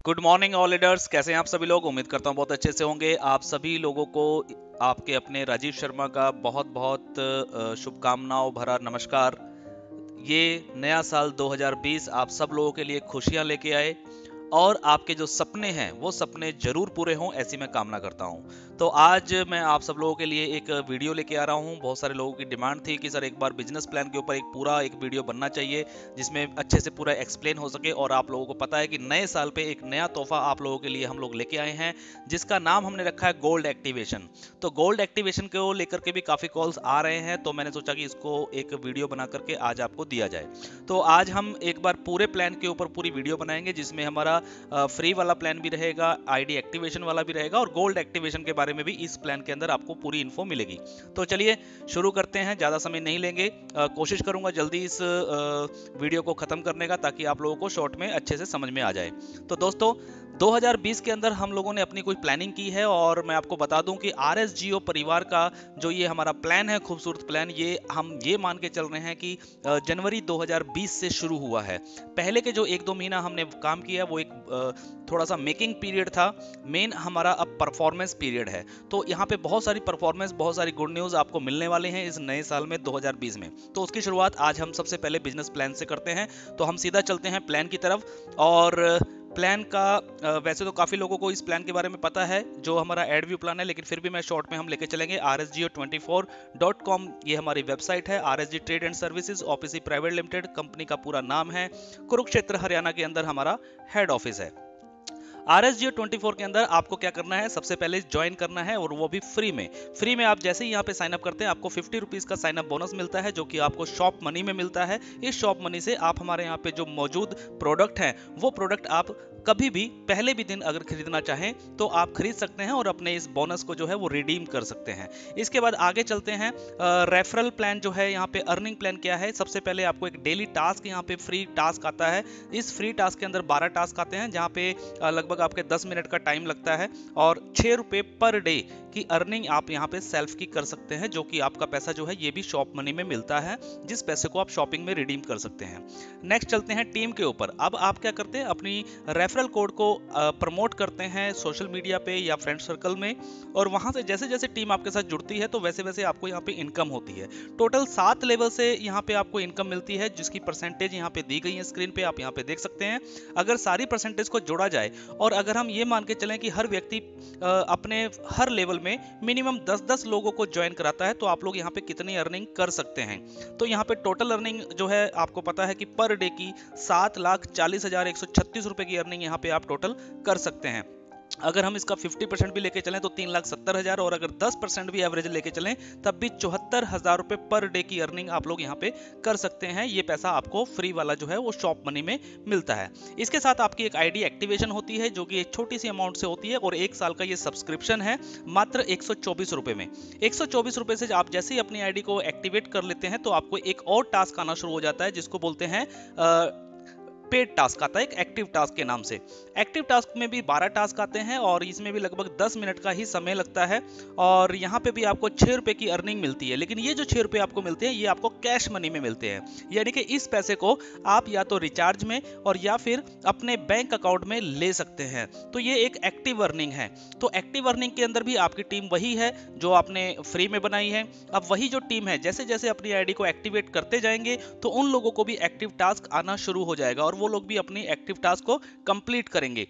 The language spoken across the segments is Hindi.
गुड मॉर्निंग ऑल लीडर्स, कैसे हैं आप सभी लोग। उम्मीद करता हूं बहुत अच्छे से होंगे। आप सभी लोगों को आपके अपने राजीव शर्मा का बहुत बहुत शुभकामनाओं भरा नमस्कार। ये नया साल 2020 आप सब लोगों के लिए खुशियां लेके आए और आपके जो सपने हैं वो सपने जरूर पूरे हों, ऐसी मैं कामना करता हूं। तो आज मैं आप सब लोगों के लिए एक वीडियो लेके आ रहा हूं। बहुत सारे लोगों की डिमांड थी कि सर एक बार बिजनेस प्लान के ऊपर एक पूरा एक वीडियो बनना चाहिए जिसमें अच्छे से पूरा एक्सप्लेन हो सके। और आप लोगों को पता है कि नए साल पे एक नया तोहफा आप लोगों के लिए हम लोग लेके आए हैं जिसका नाम हमने रखा है गोल्ड एक्टिवेशन। तो गोल्ड एक्टिवेशन को लेकर के भी काफी कॉल्स आ रहे हैं, तो मैंने सोचा कि इसको एक वीडियो बना करके आज आपको दिया जाए। तो आज हम एक बार पूरे प्लान के ऊपर पूरी वीडियो बनाएंगे जिसमें हमारा फ्री वाला प्लान भी रहेगा, आईडी एक्टिवेशन वाला भी रहेगा और गोल्ड एक्टिवेशन के बारे में भी इस प्लान के अंदर आपको पूरी इन्फो मिलेगी। तो चलिए शुरू करते हैं, ज़्यादा समय नहीं लेंगे। कोशिश करूंगा जल्दी इस वीडियो को ख़त्म करने का ताकि आप लोगों को शॉर्ट में अच्छे से समझ में आ जाए। तो दोस्तों 2020 के अंदर हम लोगों ने अपनी कुछ प्लानिंग की है और मैं आपको बता दूं कि आरएसजीओ परिवार का जो ये हमारा प्लान है, खूबसूरत प्लान, ये हम ये मान के चल रहे हैं कि जनवरी 2020 से शुरू हुआ है। पहले के जो एक दो महीना हमने काम किया वो एक थोड़ा सा मेकिंग पीरियड था। मेन हमारा अब परफॉर्मेंस पीरियड है। तो यहाँ पे बहुत सारी परफॉर्मेंस, बहुत सारी गुड न्यूज़ आपको मिलने वाले हैं इस नए साल में 2020 में। तो उसकी शुरुआत आज हम सबसे पहले बिजनेस प्लान से करते हैं। तो हम सीधा चलते हैं प्लान की तरफ। और प्लान का वैसे तो काफ़ी लोगों को इस प्लान के बारे में पता है जो हमारा एड व्यू प्लान है, लेकिन फिर भी मैं शॉर्ट में हम लेके चलेंगे। rsgo24.com ये हमारी वेबसाइट है। RSG trade and services OPC private limited company का पूरा नाम है। कुरुक्षेत्र हरियाणा के अंदर हमारा हेड ऑफिस है। RSGO24 के अंदर आपको क्या करना है, सबसे पहले ज्वाइन करना है और वो भी फ्री में। फ्री में आप जैसे ही यहाँ पे साइन अप करते हैं आपको 50 रुपीज़ का साइन अप बोनस मिलता है जो कि आपको शॉप मनी में मिलता है। इस शॉप मनी से आप हमारे यहाँ पे जो मौजूद प्रोडक्ट हैं वो प्रोडक्ट आप कभी भी पहले भी दिन अगर खरीदना चाहें तो आप खरीद सकते हैं और अपने इस बोनस को जो है वो रिडीम कर सकते हैं। इसके बाद आगे चलते हैं। रेफरल प्लान जो है, यहाँ पे अर्निंग प्लान क्या है। सबसे पहले आपको एक डेली टास्क यहाँ पे फ्री टास्क आता है। इस फ्री टास्क के अंदर 12 टास्क आते हैं जहाँ पे लगभग आपके 10 मिनट का टाइम लगता है और 6 रुपए पर डे की अर्निंग आप यहाँ पे सेल्फ की कर सकते हैं, जो कि आपका पैसा जो है ये भी शॉप मनी में मिलता है, जिस पैसे को आप शॉपिंग में रिडीम कर सकते हैं। नेक्स्ट चलते हैं टीम के ऊपर। अब आप क्या करते हैं, अपनी रेफरल कोड को प्रमोट करते हैं सोशल मीडिया पे या फ्रेंड सर्कल में, और वहां से जैसे जैसे टीम आपके साथ जुड़ती है तो वैसे वैसे आपको यहाँ पे इनकम होती है। टोटल 7 लेवल से यहाँ पे आपको इनकम मिलती है जिसकी परसेंटेज यहाँ पे दी गई है स्क्रीन पे, आप यहाँ पे देख सकते हैं। अगर सारी परसेंटेज को जोड़ा जाए और अगर हम ये मान के चलें कि हर व्यक्ति अपने हर लेवल में मिनिमम 10-10 लोगों को ज्वाइन कराता है तो आप लोग यहाँ पे कितनी अर्निंग कर सकते हैं। तो यहाँ पे टोटल अर्निंग जो है आपको पता है कि पर डे की 7,40,136 रुपए की अर्निंग यहाँ पे आप टोटल कर सकते हैं। अगर हम इसका 50% भी लेके चलें तो 3,70,000, और अगर 10% भी एवरेज लेके चलें तब भी 74,000 रुपए पर डे की अर्निंग आप लोग यहाँ पे कर सकते हैं। ये पैसा आपको फ्री वाला जो है वो शॉप मनी में मिलता है। इसके साथ आपकी एक आईडी एक्टिवेशन होती है जो कि एक छोटी सी अमाउंट से होती है और 1 साल का ये सब्सक्रिप्शन है मात्र 124 रुपए में। 124 रुपए से आप जैसे ही अपनी आईडी को एक्टिवेट कर लेते हैं तो आपको एक और टास्क आना शुरू हो जाता है जिसको बोलते हैं पेड टास्क आता है, एक एक्टिव टास्क के नाम से। एक्टिव टास्क में भी 12 टास्क आते हैं और इसमें भी लगभग 10 मिनट का ही समय लगता है और यहाँ पे भी आपको 6 रुपए की अर्निंग मिलती है। लेकिन ये जो 6 रुपए आपको मिलते हैं ये आपको कैश मनी में मिलते हैं, यानी कि इस पैसे को आप या तो रिचार्ज में और या फिर अपने बैंक अकाउंट में ले सकते हैं। तो ये एक एक्टिव अर्निंग है। तो एक्टिव अर्निंग के अंदर भी आपकी टीम वही है जो आपने फ्री में बनाई है। अब वही जो टीम है जैसे जैसे अपनी आईडी को एक्टिवेट करते जाएंगे तो उन लोगों को भी एक्टिव टास्क आना शुरू हो जाएगा और वो लोग भी अपनी एक्टिव टास्क को कंप्लीट करेंगे।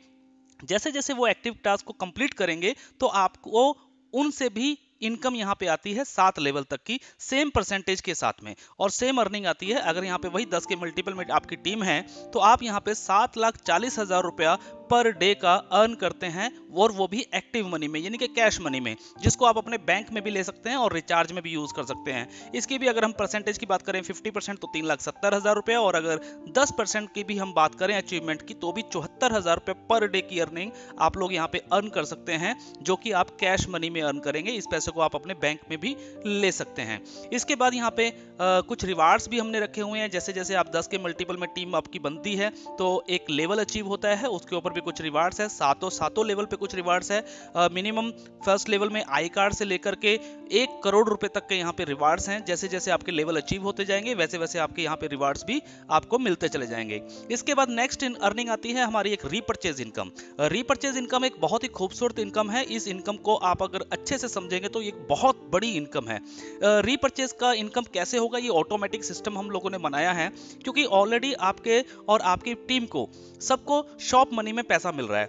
जैसे जैसे वो एक्टिव टास्क को कंप्लीट करेंगे तो आपको उनसे भी इनकम यहाँ पे आती है 7 लेवल तक की सेम परसेंटेज के साथ में और सेम अर्निंग आती है। अगर यहाँ पे वही 10 के मल्टीपल में आपकी टीम है तो आप यहाँ पे 7,40,000 रुपया पर डे का अर्न करते हैं और वो भी एक्टिव मनी में, यानी कि कैश मनी में, जिसको आप अपने बैंक में भी ले सकते हैं और रिचार्ज में भी यूज कर सकते हैं। इसकी भी अगर हम परसेंटेज की बात करें 50% तो 3,70,000 रुपया, और अगर 10% की भी हम बात करें अचीवमेंट की तो भी 74,000 रुपये पर डे की अर्निंग आप लोग यहाँ पे अर्न कर सकते हैं, जो कि आप कैश मनी में अर्न करेंगे। इस पैसे पैसे को आप अपने बैंक में भी ले सकते हैं। इसके बाद यहाँ पे कुछ रिवार्ड्स भी हमने रखे हुए हैं। जैसे जैसे आप 10 के मल्टीपल में टीम आपकी बनती है तो एक लेवल अचीव होता है, उसके ऊपर भी कुछ रिवार्ड्स है। सातों लेवल पे कुछ रिवार्ड्स है। मिनिमम फर्स्ट लेवल में आई कार्ड से लेकर के 1 करोड़ रुपए तक के यहाँ पे रिवार्ड्स हैं। जैसे जैसे आपके लेवल अचीव होते जाएंगे वैसे वैसे आपके यहाँ पे रिवार्ड्स भी आपको मिलते चले जाएंगे। इसके बाद नेक्स्ट अर्निंग आती है हमारी एक रीपर्चेज इनकम। रीपर्चेज इनकम एक बहुत ही खूबसूरत इनकम है। इस इनकम को आप अगर अच्छे से समझेंगे तो एक बहुत बड़ी इनकम है। रीपर्चेज का इनकम कैसे होगा, ये ऑटोमेटिक सिस्टम हम लोगों ने बनाया है, क्योंकि ऑलरेडी आपके और आपकी टीम को सबको शॉप मनी में पैसा मिल रहा है।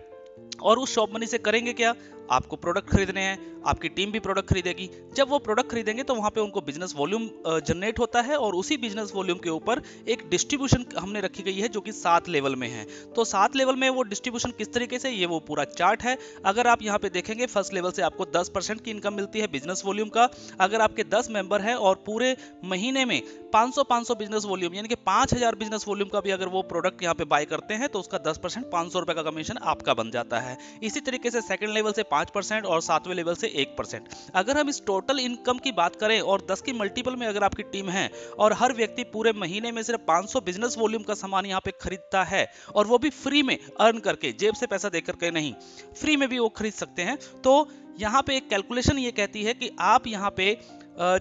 और उस शॉप मनी से करेंगे क्या, आपको प्रोडक्ट खरीदने हैं, आपकी टीम भी प्रोडक्ट खरीदेगी। जब वो प्रोडक्ट खरीदेंगे तो वहां पे उनको बिजनेस वॉल्यूम जनरेट होता है, और उसी बिजनेस वॉल्यूम के ऊपर एक डिस्ट्रीब्यूशन हमने रखी गई है जो कि 7 लेवल में है। तो 7 लेवल में वो डिस्ट्रीब्यूशन किस तरीके से, ये वो पूरा चार्ट है। अगर आप यहाँ पे देखेंगे फर्स्ट लेवल से आपको 10% की इनकम मिलती है बिजनेस वॉल्यूम का। अगर आपके 10 मेंबर हैं और पूरे महीने में 500 बिजनेस वॉल्यूम यानी कि 5000 बिजनेस वॉल्यूम का भी अगर वो प्रोडक्ट यहाँ पे बाय करते हैं तो उसका 10% 500 रुपए का कमीशन आपका बन जाता है। इसी तरीके से सेकंड लेवल से 5% और 7वें लेवल से 1%। अगर हम इस टोटल इनकम की बात करें और 10 की मल्टीपल में अगर आपकी टीम है और हर व्यक्ति पूरे महीने में सिर्फ 500 बिजनेस वॉल्यूम का सामान यहाँ पे खरीदता है, और वो भी फ्री में अर्न करके, जेब से पैसा देकर के नहीं, फ्री में भी वो खरीद सकते हैं, तो यहाँ पे एक कैलकुलेशन ये कहती है कि आप यहाँ पे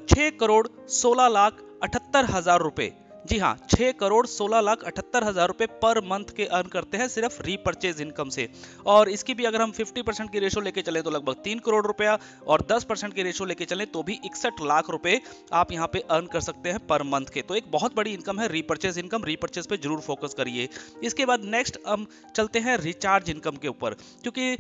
6,16,78,000 रुपए, जी हाँ 6,16,78,000 रुपए पर मंथ के अर्न करते हैं सिर्फ रीपर्चेज इनकम से। और इसकी भी अगर हम 50% की रेशो लेके चले तो लगभग 3 करोड़ रुपया, और 10% की रेशो लेके चले तो भी 61 लाख रुपए आप यहाँ पे अर्न कर सकते हैं पर मंथ के। तो एक बहुत बड़ी इनकम है रीपर्चेज इनकम। रीपर्चेज पे जरूर फोकस करिए। इसके बाद नेक्स्ट हम चलते हैं रिचार्ज इनकम के ऊपर, क्योंकि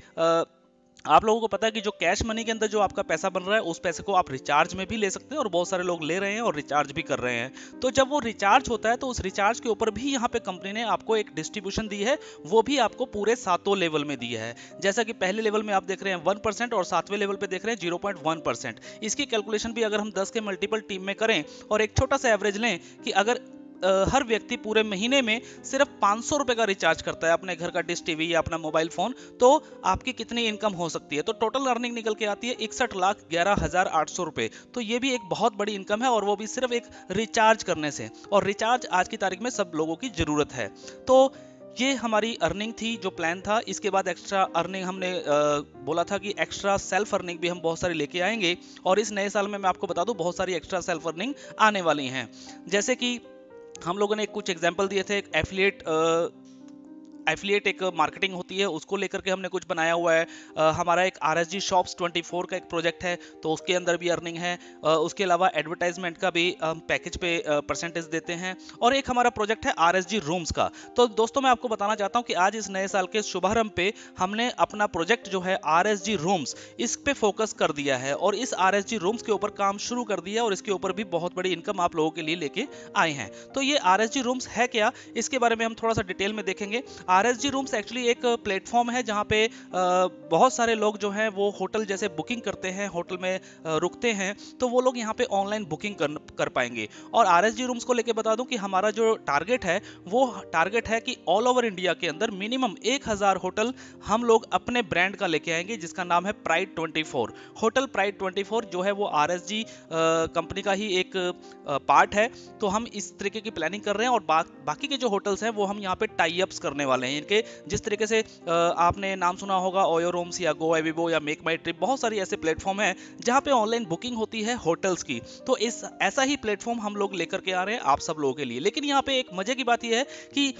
आप लोगों को पता है कि जो कैश मनी के अंदर जो आपका पैसा बन रहा है उस पैसे को आप रिचार्ज में भी ले सकते हैं, और बहुत सारे लोग ले रहे हैं और रिचार्ज भी कर रहे हैं। तो जब वो रिचार्ज होता है तो उस रिचार्ज के ऊपर भी यहाँ पे कंपनी ने आपको एक डिस्ट्रीब्यूशन दी है, वो भी आपको पूरे 7 लेवल में दी है। जैसा कि पहले लेवल में आप देख रहे हैं 1% और 7वें लेवल पे देख रहे हैं 0.1%। इसकी कैलकुलेशन भी अगर हम 10 के मल्टीपल टीम में करें और एक छोटा सा एवरेज लें कि अगर हर व्यक्ति पूरे महीने में सिर्फ 500 रुपए का रिचार्ज करता है अपने घर का डिश टीवी या अपना मोबाइल फोन, तो आपकी कितनी इनकम हो सकती है। तो टोटल अर्निंग निकल के आती है 61,11,800 रुपए। तो ये भी एक बहुत बड़ी इनकम है, और वो भी सिर्फ एक रिचार्ज करने से। और रिचार्ज आज की तारीख में सब लोगों की जरूरत है। तो ये हमारी अर्निंग थी, जो प्लान था। इसके बाद एक्स्ट्रा अर्निंग हमने बोला था कि एक्स्ट्रा सेल्फ अर्निंग भी हम बहुत सारी लेके आएंगे, और इस नए साल में मैं आपको बता दूं बहुत सारी एक्स्ट्रा सेल्फ अर्निंग आने वाली हैं। जैसे कि हम लोगों ने कुछ एग्जाम्पल दिए थे, एक एफिलिएट एक मार्केटिंग होती है, उसको लेकर के हमने कुछ बनाया हुआ है। हमारा एक RSG शॉप्स 24 का एक प्रोजेक्ट है, तो उसके अंदर भी अर्निंग है। उसके अलावा एडवर्टाइजमेंट का भी हम पैकेज पे परसेंटेज देते हैं। और एक हमारा प्रोजेक्ट है RSG रूम्स का। तो दोस्तों मैं आपको बताना चाहता हूं कि आज इस नए साल के शुभारंभ पे हमने अपना प्रोजेक्ट जो है RSG रूम्स, इस पे फोकस कर दिया है, और इस RSG रूम्स के ऊपर काम शुरू कर दिया, और इसके ऊपर भी बहुत बड़ी इनकम आप लोगों के लिए लेके आए हैं। तो ये RSG रूम्स है क्या, इसके बारे में हम थोड़ा सा डिटेल में देखेंगे। RSG रूम्स एक्चुअली एक प्लेटफॉर्म है जहां पे बहुत सारे लोग जो हैं वो होटल जैसे बुकिंग करते हैं, होटल में रुकते हैं, तो वो लोग यहाँ पे ऑनलाइन बुकिंग कर पाएंगे। और RSG रूम्स को लेके बता दूं कि हमारा जो टारगेट है वो टारगेट है कि ऑल ओवर इंडिया के अंदर मिनिमम 1000 होटल हम लोग अपने ब्रांड का लेके आएंगे, जिसका नाम है प्राइड 24। होटल प्राइड 24 जो है वो RSG कंपनी का ही एक पार्ट है। तो हम इस तरीके की प्लानिंग कर रहे हैं, और बाकी के जो होटल्स हैं वो हम यहाँ पे टाई अप्स करने वाले हैं। इनके जिस तरीके से आपने नाम सुना होगा ओयो रूम्स या गो एविबो या मेक माई ट्रिप, बहुत सारी ऐसे प्लेटफॉर्म हैं जहां पे ऑनलाइन बुकिंग होती है होटल्स की। तो ऐसा ही प्लेटफॉर्म हम लोग लेकर के आ रहे हैं आप सब लोगों के लिए। लेकिन यहाँ पे एक मजे की बात यह है कि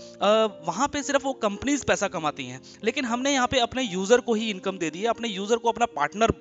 वहां पे सिर्फ वो कंपनीज पैसा कमाती हैं, लेकिन हमने यहाँ पे अपने यूजर को ही इनकम दे दी है। अपने यूजर को अपना पार्टनर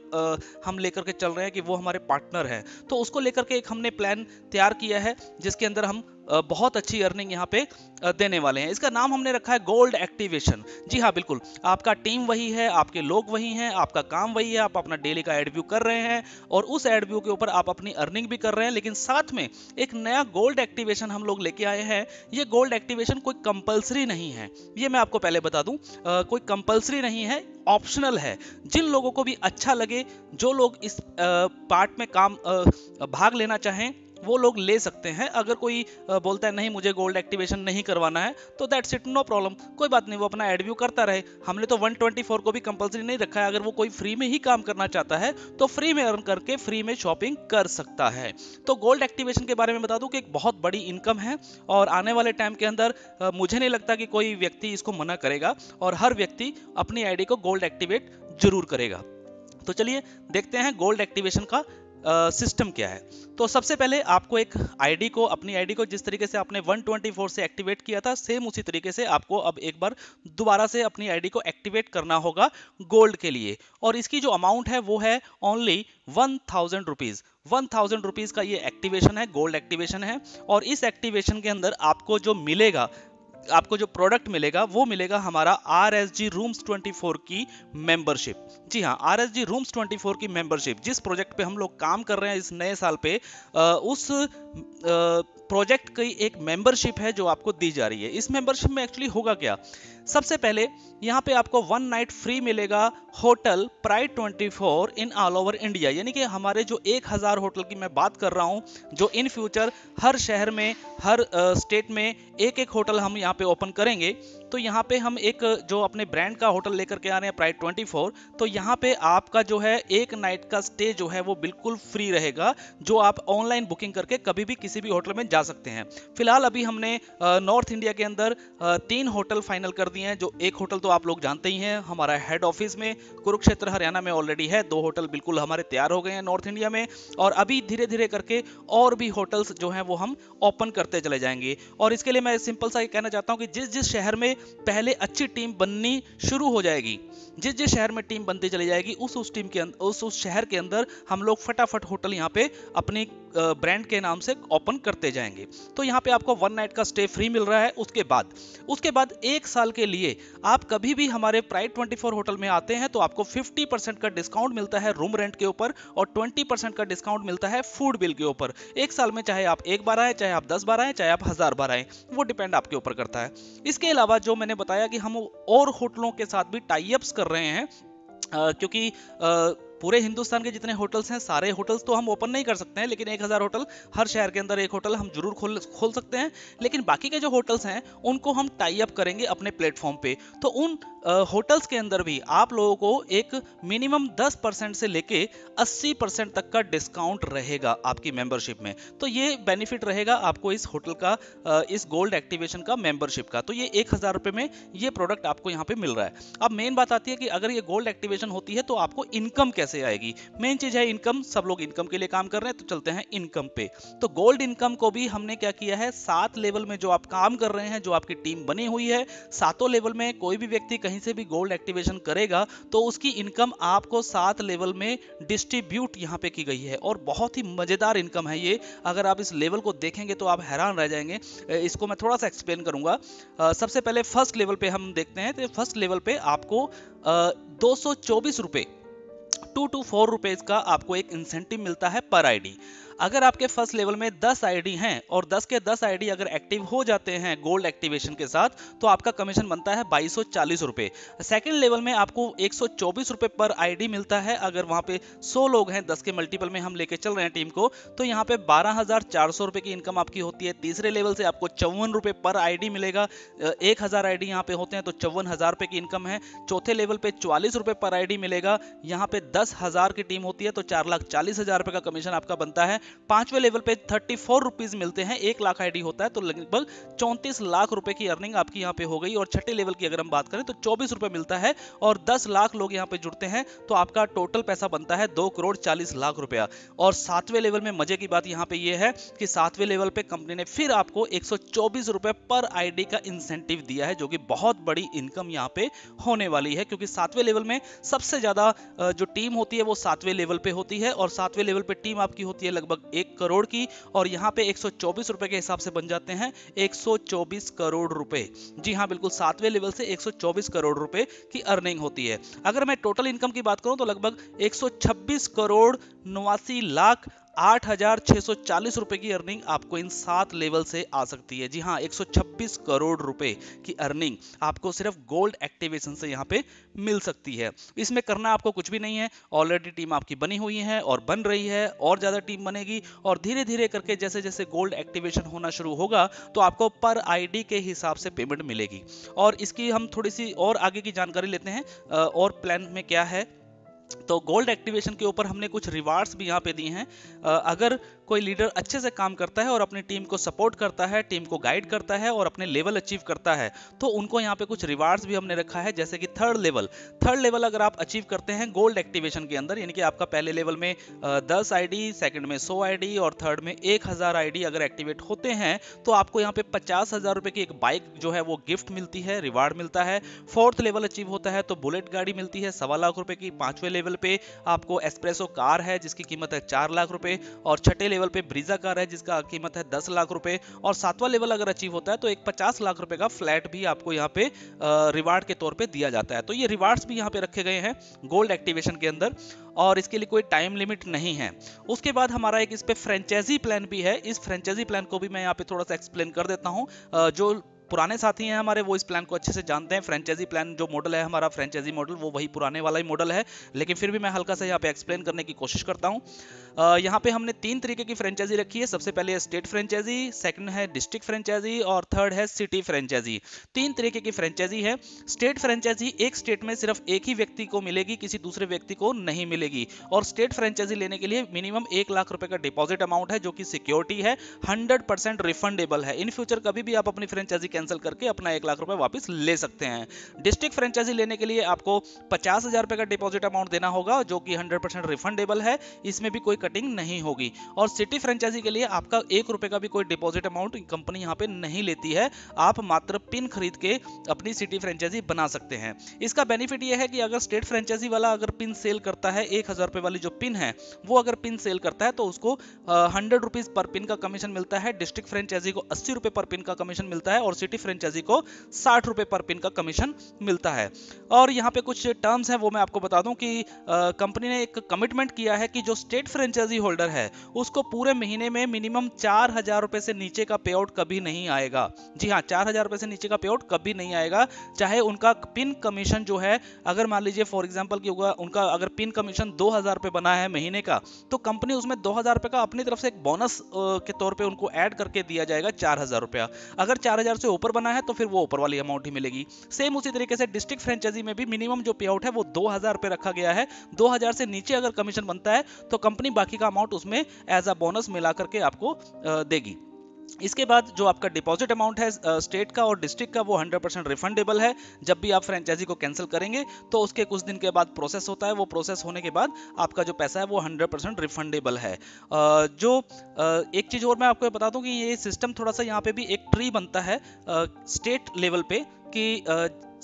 हम लेकर के चल रहे हैं कि वो हमारे पार्टनर है। तो उसको लेकर के एक हमने प्लान तैयार किया है, जिसके अंदर हम बहुत अच्छी अर्निंग यहाँ पे देने वाले हैं। इसका नाम हमने रखा है गोल्ड एक्टिवेशन। जी हाँ बिल्कुल, आपका टीम वही है, आपके लोग वही हैं, आपका काम वही है, आप अपना डेली का एड व्यू कर रहे हैं, और उस एड व्यू के ऊपर आप अपनी अर्निंग भी कर रहे हैं। लेकिन साथ में एक नया गोल्ड एक्टिवेशन हम लोग लेके आए हैं। ये गोल्ड एक्टिवेशन कोई कंपलसरी नहीं है, ये मैं आपको पहले बता दूं। कोई कंपलसरी नहीं है, ऑप्शनल है। जिन लोगों को भी अच्छा लगे, जो लोग इस पार्ट में काम भाग लेना चाहें, वो लोग ले सकते हैं। अगर कोई बोलता है नहीं मुझे गोल्ड एक्टिवेशन नहीं करवाना है तो दैट्स इट, नो प्रॉब्लम, कोई बात नहीं, वो अपना एड व्यू करता रहे। हमने तो 124 को भी कंपलसरी नहीं रखा है। अगर वो कोई फ्री में ही काम करना चाहता है तो फ्री में अर्न करके फ्री में शॉपिंग कर सकता है। तो गोल्ड एक्टिवेशन के बारे में बता दूं कि एक बहुत बड़ी इनकम है और आने वाले टाइम के अंदर मुझे नहीं लगता कि कोई व्यक्ति इसको मना करेगा और हर व्यक्ति अपनी आईडी को गोल्ड एक्टिवेट जरूर करेगा। तो चलिए देखते हैं गोल्ड एक्टिवेशन का सिस्टम क्या है। तो सबसे पहले आपको एक आईडी को, अपनी आईडी को जिस तरीके से आपने 124 से एक्टिवेट किया था, सेम उसी तरीके से आपको अब एक बार दोबारा से अपनी आईडी को एक्टिवेट करना होगा गोल्ड के लिए। और इसकी जो अमाउंट है वो है ओनली 1000 रुपीज। 1000 रुपीज का ये एक्टिवेशन है, गोल्ड एक्टिवेशन है। और इस एक्टिवेशन के अंदर आपको जो मिलेगा, आपको जो प्रोडक्ट मिलेगा वो मिलेगा हमारा RSG रूम्स 24 की मेंबरशिप। जी हाँ, RSG रूम्स 24 की मेंबरशिप। जिस प्रोजेक्ट पे हम लोग काम कर रहे हैं इस नए साल पे, उस प्रोजेक्ट की एक मेंबरशिप है जो आपको दी जा रही है। इस मेंबरशिप में एक्चुअली होगा क्या, सबसे पहले यहाँ पे आपको 1 नाइट फ्री मिलेगा hotel pride 24 in all over India. यानी कि हमारे जो 1000 होटल की मैं बात कर रहा हूँ, जो इन फ्यूचर हर शहर में, हर स्टेट में एक एक होटल हम यहाँ पे ओपन करेंगे। तो यहाँ पे हम एक जो अपने ब्रांड का होटल लेकर के आ रहे हैं प्राइड 24, तो यहाँ पे आपका जो है एक नाइट का स्टे जो है वो बिल्कुल फ्री रहेगा, जो आप ऑनलाइन बुकिंग करके कभी भी किसी भी होटल में जा सकते हैं। फिलहाल अभी हमने नॉर्थ इंडिया के अंदर 3 होटल फाइनल कर दिए हैं। जो एक होटल तो आप लोग जानते ही हैं, हमारा हेड ऑफिस में कुरुक्षेत्र हरियाणा में ऑलरेडी है। 2 होटल बिल्कुल हमारे तैयार हो गए हैं नॉर्थ इंडिया में, और अभी धीरे धीरे करके और भी होटल्स जो हैं वो हम ओपन करते चले जाएंगे। और इसके लिए मैं सिंपल सा ये कहना चाहता हूं कि जिस जिस शहर में पहले अच्छी टीम बननी शुरू हो जाएगी, जिस जिस शहर में टीम बनती चली जाएगी, उस टीम के अंदर, उस शहर के अंदर हम लोग फटाफट होटल यहाँ पे अपनी ब्रांड के नाम से ओपन करते जाएंगे। तो यहाँ पे आपको 1 नाइट का स्टे फ्री मिल रहा है। उसके बाद 1 साल के लिए आप कभी भी हमारे प्राइड 24 होटल में आते हैं तो आपको 50% का डिस्काउंट मिलता है रूम रेंट के ऊपर, और 20% का डिस्काउंट मिलता है फूड बिल के ऊपर। 1 साल में चाहे आप 1 बार आए, चाहे आप 10 बार आए, चाहे आप 1000 बार आए, वो डिपेंड आपके ऊपर करता है। इसके अलावा जो मैंने बताया कि हम और होटलों के साथ भी टाई अप्स कर रहे हैं, क्योंकि पूरे हिंदुस्तान के जितने होटल्स हैं, सारे होटल्स तो हम ओपन नहीं कर सकते हैं, लेकिन 1000 होटल, हर शहर के अंदर एक होटल हम जरूर खोल सकते हैं। लेकिन बाकी के जो होटल्स हैं उनको हम टाई अप करेंगे अपने प्लेटफॉर्म पे। तो उन होटल्स के अंदर भी आप लोगों को एक मिनिमम 10% से लेके 80% तक का डिस्काउंट रहेगा आपकी मेंबरशिप में। तो ये बेनिफिट रहेगा आपको इस होटल का, इस गोल्ड एक्टिवेशन का, मेंबरशिप का। तो ये 1000 रुपए में ये प्रोडक्ट आपको यहाँ पे मिल रहा है। अब मेन बात आती है कि अगर ये गोल्ड एक्टिवेशन होती है तो आपको इनकम कैसे आएगी। मेन चीज है इनकम। सब लोग इनकम के लिए काम कर रहे हैं, तो चलते हैं इनकम पे। तो गोल्ड इनकम को भी हमने क्या किया है, 7 लेवल में जो आप काम कर रहे हैं, जो आपकी टीम बनी हुई है, 7 लेवल में कोई भी व्यक्ति कहीं से भी गोल्ड एक्टिवेशन करेगा तो उसकी इनकम आपको 7 लेवल में डिस्ट्रीब्यूट यहाँ पे की गई है। और बहुत ही मजेदार इनकम है ये। अगर आप इस लेवल को देखेंगे तो आप हैरान रह जाएंगे। इसको मैं थोड़ा सा एक्सप्लेन करूंगा। सबसे पहले फर्स्ट लेवल पे हम देखते हैं। तो फर्स्ट लेवल पे आपको 224 रुपए, 224 रुपीज का आपको एक इंसेंटिव मिलता है पर आईडी। अगर आपके फर्स्ट लेवल में 10 आईडी हैं और 10 के 10 आईडी अगर एक्टिव हो जाते हैं गोल्ड एक्टिवेशन के साथ, तो आपका कमीशन बनता है 2240 रुपए। सेकंड लेवल में आपको 124 रुपए पर आईडी मिलता है। अगर वहां पे 100 लोग हैं, 10 के मल्टीपल में हम लेके चल रहे हैं टीम को, तो यहाँ पे 12,400 रुपए की इनकम आपकी होती है। तीसरे लेवल से आपको 54 रुपए पर आईडी मिलेगा। 1000 आईडी यहाँ पे होते हैं तो 54,000 रुपए की इनकम है। चौथे लेवल पे 44 रुपए पर आईडी मिलेगा। यहाँ पे 10,000 की टीम होती है तो 4,40,000 रुपए का कमीशन आपका बनता है। 5वें लेवल पे 34 रुपीज मिलते हैं। 1 लाख आईडी होता है तो लगभग 34 लाख रुपए की अर्निंग आपकी यहाँ पे हो गई। और छठे लेवल की अगर हम बात करें तो 24 रुपए मिलता है और 10 लाख लोग यहाँ पे जुड़ते हैं तो आपका टोटल पैसा बनता है 2,40,00,000 रुपया। और 7वें लेवल में मजे की बात यहाँ पे ये है कि 7वें लेवल पे कंपनी ने फिर आपको 124 रुपए पर आईडी का इंसेंटिव दिया है, जो कि बहुत बड़ी इनकम यहाँ पे होने वाली है। क्योंकि 7वें लेवल में सबसे ज्यादा जो टीम होती है वो 7वें लेवल पे होती है, और 7वें लेवल पे टीम आपकी होती है लगभग 1 करोड़ की, और यहाँ पे 124 रुपए के हिसाब से बन जाते हैं 124 करोड़ रुपए। जी हाँ, बिल्कुल 7वें लेवल से 124 करोड़ रुपए की अर्निंग होती है। अगर मैं टोटल इनकम की बात करूं तो लगभग 126 करोड़ 89 लाख 8,640 रुपए की अर्निंग आपको इन 7 लेवल से आ सकती है। जी हाँ, 126 करोड़ रुपए की अर्निंग आपको सिर्फ गोल्ड एक्टिवेशन से यहाँ पे मिल सकती है। इसमें करना आपको कुछ भी नहीं है, ऑलरेडी टीम आपकी बनी हुई है और बन रही है, और ज्यादा टीम बनेगी, और धीरे धीरे करके जैसे जैसे गोल्ड एक्टिवेशन होना शुरू होगा तो आपको पर आईडी के हिसाब से पेमेंट मिलेगी। और इसकी हम थोड़ी सी और आगे की जानकारी लेते हैं और प्लान में क्या है। तो गोल्ड एक्टिवेशन के ऊपर हमने कुछ रिवार्ड्स भी यहाँ पे दिए हैं। अगर कोई लीडर अच्छे से काम करता है और अपनी टीम को सपोर्ट करता है, टीम को गाइड करता है और अपने लेवल अचीव करता है, तो उनको यहाँ पे कुछ रिवार्ड्स भी हमने रखा है। जैसे कि थर्ड लेवल अगर आप अचीव करते हैं गोल्ड एक्टिवेशन के अंदर, यानी कि आपका पहले लेवल में 10 आईडी, सेकंड में 100 आईडी और थर्ड में 1000 आईडी अगर एक्टिवेट होते हैं तो आपको यहाँ पे 50,000 रुपए की एक बाइक जो है वो गिफ्ट मिलती है, रिवार्ड मिलता है। फोर्थ लेवल अचीव होता है तो बुलेट गाड़ी मिलती है 1.25 लाख रुपए की। 5वें लेवल पे आपको एस्प्रेसो कार है जिसकी कीमत है 4 लाख रुपए, और छठे लेवल पे ब्रीजा कार है जिसका कीमत है 10 लाख रुपए, और 7वां लेवल अगर अचीव होता है तो एक 50 लाख रुपए का फ्लैट भी आपको यहाँ पे रिवार्ड के तौर पे दिया जाता है। तो ये रिवार्ड्स भी यहाँ पे रखे गए हैं गोल्ड एक्टिवेशन के अंदर, और इसके लिए कोई टाइम लिमिट नहीं है। उसके बाद हमारा एक इस पे फ्रेंचाइजी प्लान भी है। इस फ्रेंचाइजी प्लान को भी मैं यहाँ पे थोड़ा सा एक्सप्लेन कर देता हूँ। जो पुराने साथी हैं हमारे वो इस प्लान को अच्छे से जानते हैं। फ्रेंचाइजी प्लान जो मॉडल है हमारा, फ्रेंचाइजी मॉडल, वो वही पुराने वाला ही मॉडल है, लेकिन फिर भी मैं हल्का सा यहाँ पे एक्सप्लेन करने की कोशिश करता हूँ। यहाँ पे हमने 3 तरीके की फ्रेंचाइजी रखी है। सबसे पहले है स्टेट फ्रेंचाइजी, सेकंड है डिस्ट्रिक्ट फ्रेंचाइजी और थर्ड है सिटी फ्रेंचाइजी। 3 तरीके की फ्रेंचाइजी है। स्टेट फ्रेंचाइजी एक स्टेट में सिर्फ एक ही व्यक्ति को मिलेगी, किसी दूसरे व्यक्ति को नहीं मिलेगी। और स्टेट फ्रेंचाइजी लेने के लिए मिनिमम 1 लाख रुपए का डिपॉजिट अमाउंट है जो कि सिक्योरिटी है, 100% रिफंडेबल है। इन फ्यूचर कभी भी आप अपनी फ्रेंचाइजी कैंसिल करके अपना 1 लाख रुपए वापस ले सकते हैं। डिस्ट्रिक्ट फ्रेंचाइजी लेने के लिए आपको 50,000 रुपए का डिपॉजिट अमाउंट देना होगा जो कि 100% रिफंडेबल है, इसमें भी कोई कटिंग नहीं होगी। और सिटी फ्रेंचाइजी के लिए आपका 1 रुपए का भी कोई डिपॉजिट अमाउंट कंपनी यहाँ पे नहीं लेती है, आप मात्र पिन खरीद के अपनी सिटी फ्रेंचाइजी बना सकते हैं। इसका बेनिफिट यह है कि अगर स्टेट फ्रेंचाइजी वाला अगर पिन सेल करता है, 1000 रुपए वाली जो पिन है वो अगर पिन सेल करता है तो उसको 100 रुपीज पर पिन का कमीशन मिलता है। डिस्ट्रिक्ट फ्रेंचाइजी को 80 रुपए पर पिन का कमीशन मिलता है और सिटी फ्रेंचाइजी को 60 रुपए पर पिन का कमीशन मिलता है। और यहाँ पे कुछ टर्म्स हैं वो मैं आपको बता दूं कि कंपनी ने एक कमिटमेंट किया है कि जो स्टेट फ्रेंचाइजी होल्डर है उसको पूरे महीने में मिनिमम 4000 रुपए से नीचे का पे आउट कभी नहीं आएगा। जी हाँ, 4000 रुपए से नीचे का पे आउट कभी नहीं आएगा, चाहे उनका पिन कमीशन जो है, अगर मान लीजिए फॉर एग्जांपल कि उनका अगर पिन कमीशन 2000 रुपए बना है महीने का, तो कंपनी उसमें 2000 रुपए का अपनी तरफ से एक बोनस के तौर पे उनको ऐड करके दिया जाएगा 4000 रुपया। अगर 4000 से ऊपर बना है तो फिर वो ऊपर वाली अमाउंट ही मिलेगी। सेम उसी तरीके से डिस्ट्रिक्ट फ्रेंचाइजी में भी मिनिमम जो पे आउट है वो 2000 रुपए रखा गया है। 2000 से नीचे अगर कमीशन बनता है तो कंपनी बाकी का अमाउंट उसमें एज अ बोनस मिला करके आपको देगी। इसके बाद जो आपका डिपॉजिट अमाउंट है स्टेट का और डिस्ट्रिक्ट का वो 100% रिफंडेबल है। जब भी आप फ्रेंचाइजी को कैंसिल करेंगे तो उसके कुछ दिन के बाद प्रोसेस होता है, वो प्रोसेस होने के बाद आपका जो पैसा है वो 100% रिफंडेबल है। एक चीज़ और मैं आपको बता दूं कि ये सिस्टम थोड़ा सा यहाँ पे भी एक ट्री बनता है स्टेट लेवल पे कि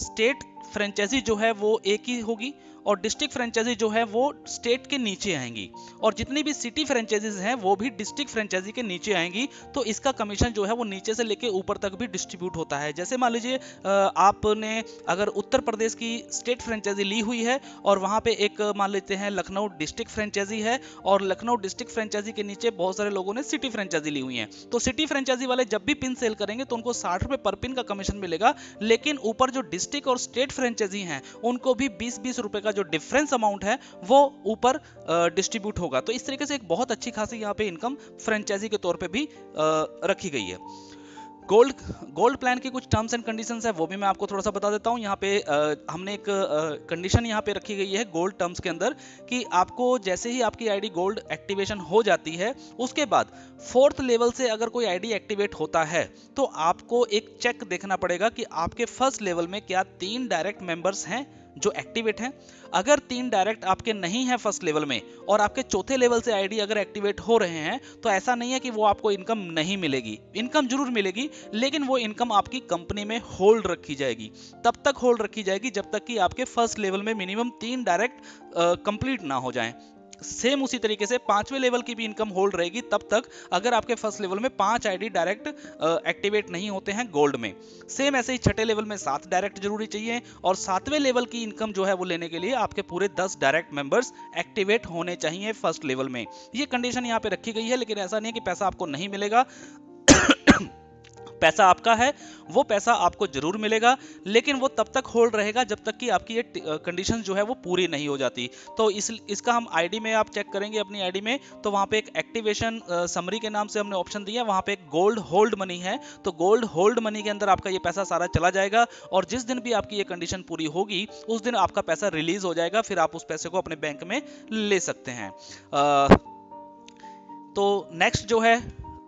स्टेट फ्रेंचाइजी जो है वो एक ही होगी और डिस्ट्रिक्ट फ्रेंचाइजी जो है वो स्टेट के नीचे आएंगी, और जितनी भी सिटी फ्रेंचाइजीज हैं वो भी डिस्ट्रिक्ट फ्रेंचाइजी के नीचे आएंगी। तो इसका कमीशन जो है वो नीचे से लेके ऊपर तक भी डिस्ट्रीब्यूट होता है। जैसे मान लीजिए आपने अगर उत्तर प्रदेश की स्टेट फ्रेंचाइजी ली हुई है और वहां पे एक मान लेते हैं लखनऊ डिस्ट्रिक्ट फ्रेंचाइजी है, और लखनऊ डिस्ट्रिक्ट फ्रेंचाइजी के नीचे बहुत सारे लोगों ने सिटी फ्रेंचाइजी ली हुई है, तो सिटी फ्रेंचाइजी वाले जब भी पिन सेल करेंगे तो उनको 60 रुपए पर पिन का कमीशन मिलेगा। लेकिन ऊपर जो डिस्ट्रिक्ट और स्टेट फ्रेंचाइजी हैं उनको भी 20-20 रुपए का जो डिफरेंस अमाउंट है वो ऊपर डिस्ट्रीब्यूट होगा। तो इस तरीके से एक बहुत अच्छी खासी यहाँ पे इनकम फ्रेंचाइजी के तौर पे भी रखी गई है। गोल्ड प्लान की कुछ टर्म्स एंड कंडीशंस है वो भी मैं आपको थोड़ा सा बता देता हूँ। यहाँ पे हमने एक कंडीशन यहाँ पे रखी गई है गोल्ड टर्म्स के अंदर कि आपको जैसे ही आपकी आईडी गोल्ड एक्टिवेशन हो जाती है उसके बाद 4th लेवल से अगर कोई आईडी एक्टिवेट होता है तो आपको एक चेक देखना पड़ेगा कि आपके फर्स्ट लेवल में क्या 3 डायरेक्ट मेंबर्स हैं जो एक्टिवेट हैं। अगर 3 डायरेक्ट आपके नहीं है फर्स्ट लेवल में और आपके चौथे लेवल से आईडी अगर एक्टिवेट हो रहे हैं तो ऐसा नहीं है कि वो आपको इनकम नहीं मिलेगी, इनकम जरूर मिलेगी, लेकिन वो इनकम आपकी कंपनी में होल्ड रखी जाएगी। तब तक होल्ड रखी जाएगी जब तक कि आपके फर्स्ट लेवल में मिनिमम 3 डायरेक्ट कंप्लीट ना हो जाएं। सेम उसी तरीके से 5वें लेवल की भी इनकम होल्ड रहेगी तब तक अगर आपके फर्स्ट लेवल में 5 आईडी डायरेक्ट एक्टिवेट नहीं होते हैं गोल्ड में। सेम ऐसे ही छठे लेवल में 7 डायरेक्ट जरूरी चाहिए, और 7वें लेवल की इनकम जो है वो लेने के लिए आपके पूरे 10 डायरेक्ट मेंबर्स एक्टिवेट होने चाहिए फर्स्ट लेवल में। ये कंडीशन यहाँ पे रखी गई है, लेकिन ऐसा नहीं है कि पैसा आपको नहीं मिलेगा। पैसा आपका है, वो पैसा आपको जरूर मिलेगा, लेकिन वो तब तक होल्ड रहेगा जब तक कि आपकी ये कंडीशन जो है वो पूरी नहीं हो जाती। तो इसका हम आईडी में आप चेक करेंगे अपनी आईडी में, तो वहां पे एक एक्टिवेशन समरी के नाम से हमने ऑप्शन दिया है, वहां पे एक गोल्ड होल्ड मनी है। तो गोल्ड होल्ड मनी के अंदर आपका ये पैसा सारा चला जाएगा, और जिस दिन भी आपकी ये कंडीशन पूरी होगी उस दिन आपका पैसा रिलीज हो जाएगा, फिर आप उस पैसे को अपने बैंक में ले सकते हैं। तो नेक्स्ट जो है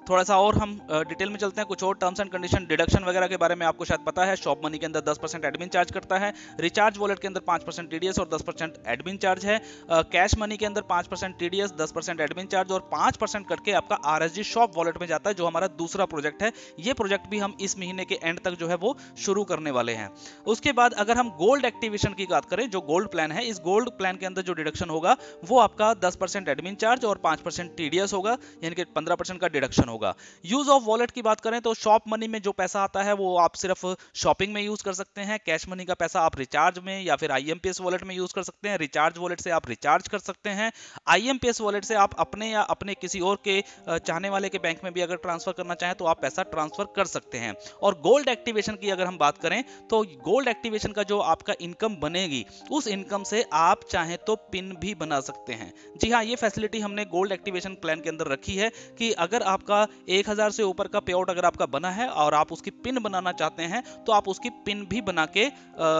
थोड़ा सा और हम डिटेल में चलते हैं, कुछ और टर्म्स एंड कंडीशन डिडक्शन वगैरह के बारे में आपको शायद पता है। शॉप मनी के अंदर 10% एडमिन चार्ज करता है, रिचार्ज वॉलेट के अंदर 5% टीडीएस और 10% एडमिन चार्ज है, कैश मनी के अंदर 5% टीडीएस, 10% एडमिन चार्ज और 5% करके आपका आरएसजी शॉप वॉलेट में जाता है, जो हमारा दूसरा प्रोजेक्ट है। ये प्रोजेक्ट भी हम इस महीने के एंड तक जो है वो शुरू करने वाले हैं। उसके बाद अगर हम गोल्ड एक्टिवेशन की बात करें, जो गोल्ड प्लान है, इस गोल्ड प्लान के अंदर जो डिडक्शन होगा वो आपका 10% एडमिन चार्ज और 5% टीडीएस होगा, यानी कि 15% का डिडक्शन होगा। यूज ऑफ वॉलेट की बात करें तो शॉप मनी में जो पैसा आता है वो आप सिर्फ शॉपिंग में यूज कर सकते हैं। कैश मनी का पैसा आप रिचार्ज में या फिर आईएमपीएस वॉलेट में यूज कर सकते हैं। रिचार्ज वॉलेट से आप रिचार्ज कर सकते हैं। आईएमपीएस वॉलेट से आप अपने या अपने किसी और के चाहने वाले के बैंक में भी अगर ट्रांसफर करना चाहें तो आप पैसा ट्रांसफर कर सकते हैं। और गोल्ड एक्टिवेशन की अगर हम बात करें तो गोल्ड एक्टिवेशन का जो आपका इनकम बनेगी उस इनकम से आप चाहें तो पिन भी बना सकते हैं। जी हाँ, ये फैसिलिटी हमने गोल्ड एक्टिवेशन प्लान के अंदर रखी है कि अगर आपका 1000 से ऊपर का पे आउट अगर आपका बना है और आप उसकी पिन बनाना चाहते हैं तो आप उसकी पिन भी बना के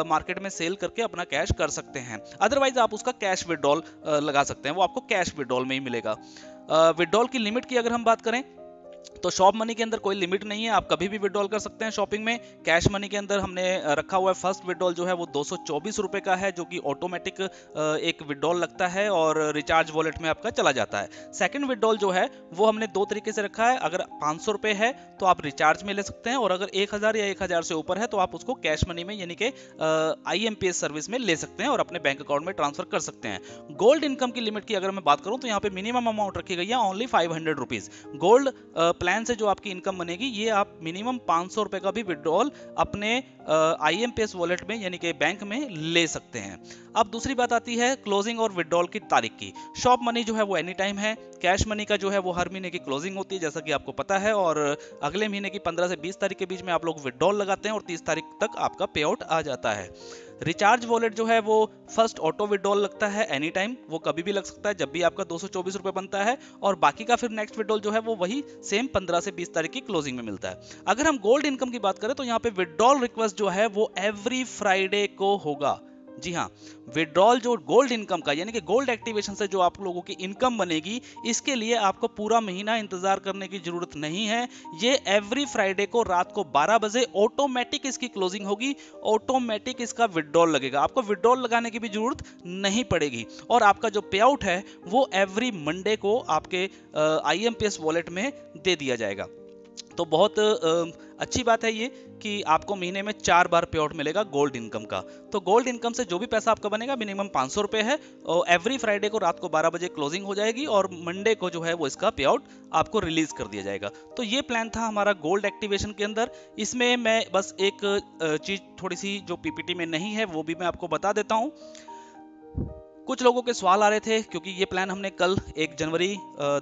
मार्केट में सेल करके अपना कैश कर सकते हैं। अदरवाइज आप उसका कैश विड्रॉल लगा सकते हैं, वो आपको कैश विड्रॉल में ही मिलेगा। विड्रॉल की लिमिट की अगर हम बात करें तो शॉप मनी के अंदर कोई लिमिट नहीं है, आप कभी भी विड्रॉल कर सकते हैं शॉपिंग में। कैश मनी के अंदर हमने रखा हुआ है फर्स्ट विड्रॉल जो है वो 224 रुपए का है, जो कि ऑटोमेटिक एक विड्रॉल लगता है और रिचार्ज वॉलेट में आपका चला जाता है। सेकंड विड्रॉल जो है वो हमने दो तरीके से रखा है, अगर 500 रुपए है तो आप रिचार्ज में ले सकते हैं, और अगर 1000 या 1000 से ऊपर है तो आप उसको कैश मनी में यानी कि आईएमपीएस सर्विस में ले सकते हैं और अपने बैंक अकाउंट में ट्रांसफर कर सकते हैं। गोल्ड इनकम की लिमिट की अगर मैं बात करूं तो यहाँ पे मिनिमम अमाउंट रखी गई है ओनली 500 रुपीज। गोल्ड प्लान से जो आपकी इनकम बनेगी ये आप मिनिमम 500 रुपए का भी विड्रॉल अपने आईएमपीएस वॉलेट में यानी कि बैंक में ले सकते हैं। अब दूसरी बात आती है क्लोजिंग और विड्रॉल की तारीख की। शॉप मनी जो है वो एनी टाइम है, कैश मनी का जो है वो हर महीने की क्लोजिंग होती है जैसा कि आपको पता है, और अगले महीने की 15 से 20 तारीख के बीच में आप लोग विड्रॉल लगाते हैं और 30 तारीख तक आपका पे आउट आ जाता है। रिचार्ज वॉलेट जो है वो फर्स्ट ऑटो विड्रॉल लगता है एनी टाइम, वो कभी भी लग सकता है जब भी आपका 224 रुपए बनता है, और बाकी का फिर नेक्स्ट विड्रॉल जो है वो वही सेम 15 से 20 तारीख की क्लोजिंग में मिलता है। अगर हम गोल्ड इनकम की बात करें तो यहाँ पे विड्रॉल रिक्वेस्ट जो है वो एवरी फ्राइडे को होगा। जी हाँ, विड्रॉल जो गोल्ड इनकम का यानी कि गोल्ड एक्टिवेशन से जो आप लोगों की इनकम बनेगी, इसके लिए आपको पूरा महीना इंतजार करने की जरूरत नहीं है। ये एवरी फ्राइडे को रात को 12 बजे ऑटोमेटिक इसकी क्लोजिंग होगी, ऑटोमेटिक इसका विड्रॉल लगेगा, आपको विड्रॉल लगाने की भी जरूरत नहीं पड़ेगी, और आपका जो पे आउट है वो एवरी मंडे को आपके आईएमपीएस वॉलेट में दे दिया जाएगा। तो बहुत अच्छी बात है ये कि आपको महीने में 4 बार पे आउट मिलेगा गोल्ड इनकम का। तो गोल्ड इनकम से जो भी पैसा आपका बनेगा मिनिमम 500 रुपए है, और एवरी फ्राइडे को रात को 12 बजे क्लोजिंग हो जाएगी और मंडे को जो है वो इसका पे आउट आपको रिलीज कर दिया जाएगा। तो ये प्लान था हमारा गोल्ड एक्टिवेशन के अंदर। इसमें मैं बस एक चीज थोड़ी सी जो पीपीटी में नहीं है वो भी मैं आपको बता देता हूँ। कुछ लोगों के सवाल आ रहे थे क्योंकि ये प्लान हमने कल 1 जनवरी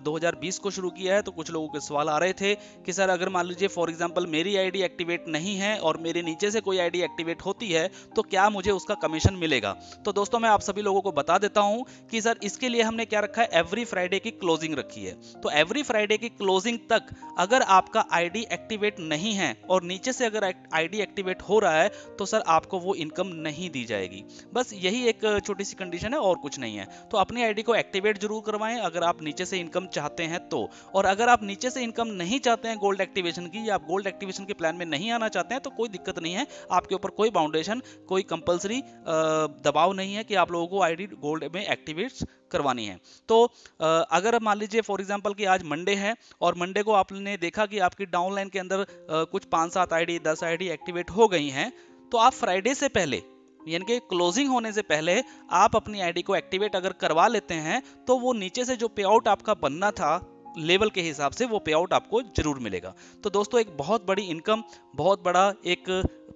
2020 को शुरू किया है, तो कुछ लोगों के सवाल आ रहे थे कि सर अगर मान लीजिए फॉर एग्जांपल मेरी आईडी एक्टिवेट नहीं है और मेरे नीचे से कोई आईडी एक्टिवेट होती है तो क्या मुझे उसका कमीशन मिलेगा। तो दोस्तों मैं आप सभी लोगों को बता देता हूं कि सर इसके लिए हमने क्या रखा है, एवरी फ्राइडे की क्लोजिंग रखी है। तो एवरी फ्राइडे की क्लोजिंग तक अगर आपका आईडी एक्टिवेट नहीं है और नीचे से अगर आईडी एक्टिवेट हो रहा है तो सर आपको वो इनकम नहीं दी जाएगी। बस यही एक छोटी सी कंडीशन है और कुछ नहीं है। तो अपनी आईडी को एक्टिवेट जरूर करवाएं अगर आप नीचे से इनकम चाहते हैं तो, और अगर आप नीचे से इनकम नहीं चाहते हैं गोल्ड एक्टिवेशन की, या आप गोल्ड एक्टिवेशन के प्लान में नहीं आना चाहते हैं तो कोई दिक्कत नहीं है, आपके ऊपर कोई बाउंडेशन कोई कंपलसरी दबाव नहीं है कि आप लोगों को आईडी गोल्ड में एक्टिवेट करवानी है। तो अगर मान लीजिए फॉर एग्जांपल कि आज मंडे है और मंडे को आपने देखा कि आपकी डाउनलाइन के अंदर कुछ 5-7 आईडी 10 आईडी एक्टिवेट हो गई हैं, तो आप फ्राइडे से पहले यानी कि क्लोजिंग होने से पहले आप अपनी आईडी को एक्टिवेट अगर करवा लेते हैं तो वो नीचे से जो पे आउट आपका बनना था लेवल के हिसाब से, वो पे आउट आपको जरूर मिलेगा। तो दोस्तों एक बहुत बड़ी इनकम, बहुत बड़ा एक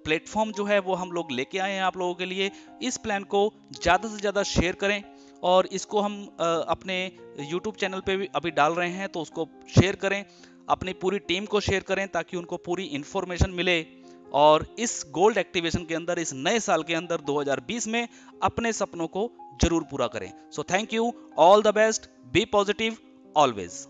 प्लेटफॉर्म जो है वो हम लोग लेके आए हैं आप लोगों के लिए। इस प्लान को ज़्यादा से ज़्यादा शेयर करें, और इसको हम अपने यूट्यूब चैनल पे भी अभी डाल रहे हैं, तो उसको शेयर करें, अपनी पूरी टीम को शेयर करें ताकि उनको पूरी इंफॉर्मेशन मिले, और इस गोल्ड एक्टिवेशन के अंदर, इस नए साल के अंदर 2020 में अपने सपनों को जरूर पूरा करें। So thank you, all the best, be positive always.